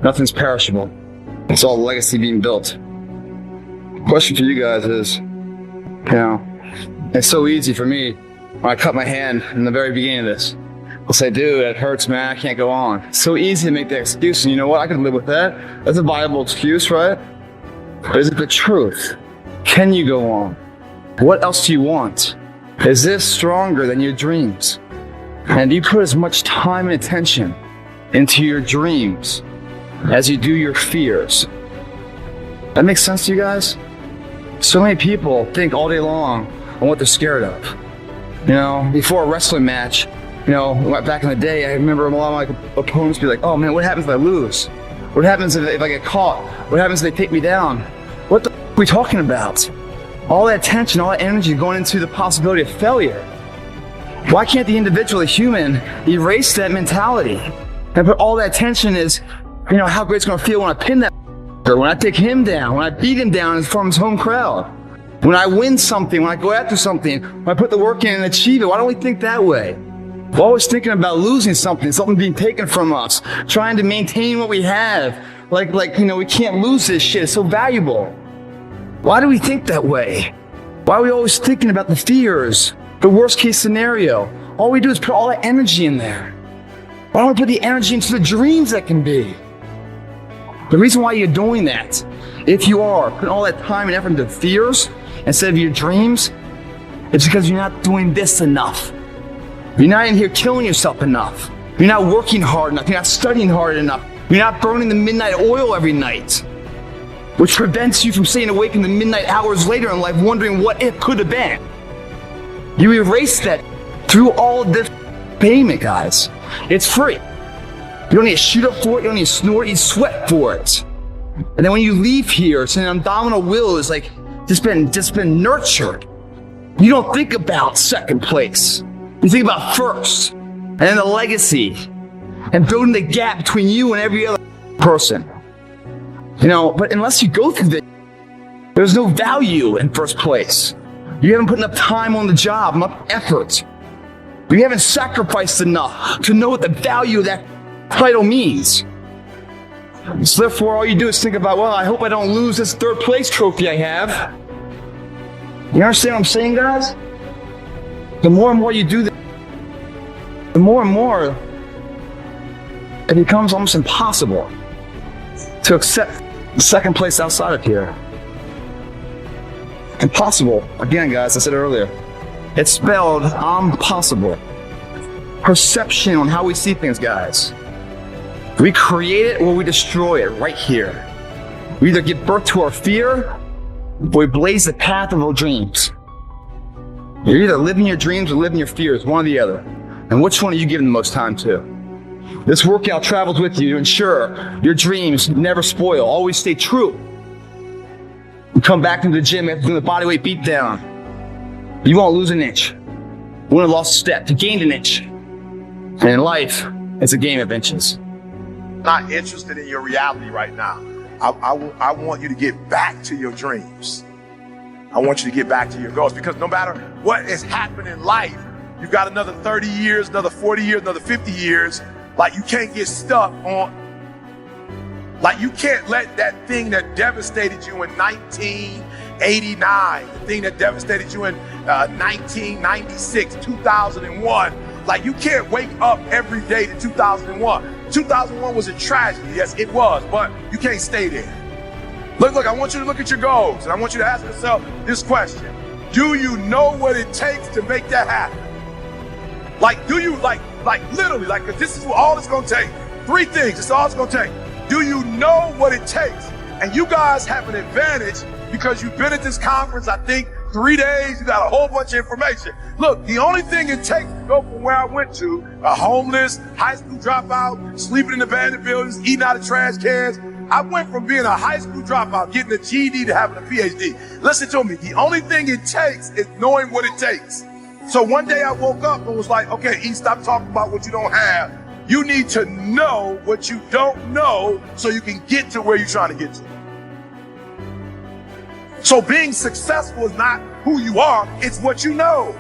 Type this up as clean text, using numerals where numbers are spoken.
Nothing's perishable. It's all legacy being built. Question for you guys is, it's so easy for me when I cut my hand in the very beginning of this. I'll say, dude, it hurts, man, I can't go on. It's so easy to make that excuse, and you know what? I can live with that. That's a viable excuse, right? But is it the truth? Can you go on? What else do you want? Is this stronger than your dreams? And do you put as much time and attention into your dreams as you do your fears? That makes sense to you guys? So many people think all day long on what they're scared of. Before a wrestling match, back in the day, I remember a lot of my opponents be like, oh man, what happens if I lose? What happens if I get caught? What happens if they take me down? What the are we talking about? All that attention, all that energy going into the possibility of failure. Why can't the individual, the human, erase that mentality and put all that attention is, how great it's going to feel when I pin that, or when I take him down, when I beat him down in front of his home crowd, when I win something, when I go after something, when I put the work in and achieve it. Why don't we think that way? We're always thinking about losing something being taken from us, trying to maintain what we have. Like, we can't lose this shit. It's so valuable. Why do we think that way? Why are we always thinking about the fears, the worst case scenario? All we do is put all that energy in there. Why don't we put the energy into the dreams that can be? The reason why you're doing that, if you are putting all that time and effort into fears instead of your dreams, it's because you're not doing this enough. You're not in here killing yourself enough. You're not working hard enough. You're not studying hard enough. You're not burning the midnight oil every night, which prevents you from staying awake in the midnight hours later in life wondering what it could have been. You erase that through all this payment, guys. It's free. You don't need to shoot up for it. You don't need to snort. You sweat for it. And then when you leave here, it's an abdominal will is like just been nurtured. You don't think about second place. You think about first, and then the legacy, and building the gap between you and every other person. But unless you go through this, there's no value in first place. You haven't put enough time on the job, enough effort. You haven't sacrificed enough to know what the value of that title means. So therefore, all you do is think about, well, I hope I don't lose this third place trophy I have. You understand what I'm saying, guys? The more and more you do this, the more and more it becomes almost impossible to accept the second place outside of here. Impossible. Again, guys, I said earlier, it's spelled impossible. Perception on how we see things, guys. We create it or we destroy it right here. We either give birth to our fear or we blaze the path of our dreams. You're either living your dreams or living your fears, one or the other. And which one are you giving the most time to? This workout travels with you to ensure your dreams never spoil, always stay true. You come back into the gym after doing the bodyweight beat down. You won't lose an inch. You won't have lost a step. You gained an inch. And in life, it's a game of inches. Not interested in your reality right now. I want you to get back to your dreams. I want you to get back to your goals, because no matter what is happening in life, you've got another 30 years, another 40 years, another 50 years. Like, you can't get stuck on, like, you can't let that thing that devastated you in 1989, the thing that devastated you in 1996, 2001, like, you can't wake up every day to 2001. 2001 was a tragedy, yes, it was, but you can't stay there. Look, I want you to look at your goals, and I want you to ask yourself this question. Do you know what it takes to make that happen? Like, do you, like literally, like, because this is all it's going to take. 3 things, it's all it's going to take. Do you know what it takes? And you guys have an advantage because you've been at this conference, I think, 3 days, you got a whole bunch of information. Look, the only thing it takes to go from where I went to, a homeless, high school dropout, sleeping in abandoned buildings, eating out of trash cans, I went from being a high school dropout, getting a GED, to having a PhD. Listen to me, the only thing it takes is knowing what it takes. So one day I woke up and was like, okay, E, stop talking about what you don't have. You need to know what you don't know so you can get to where you're trying to get to. So being successful is not who you are, it's what you know.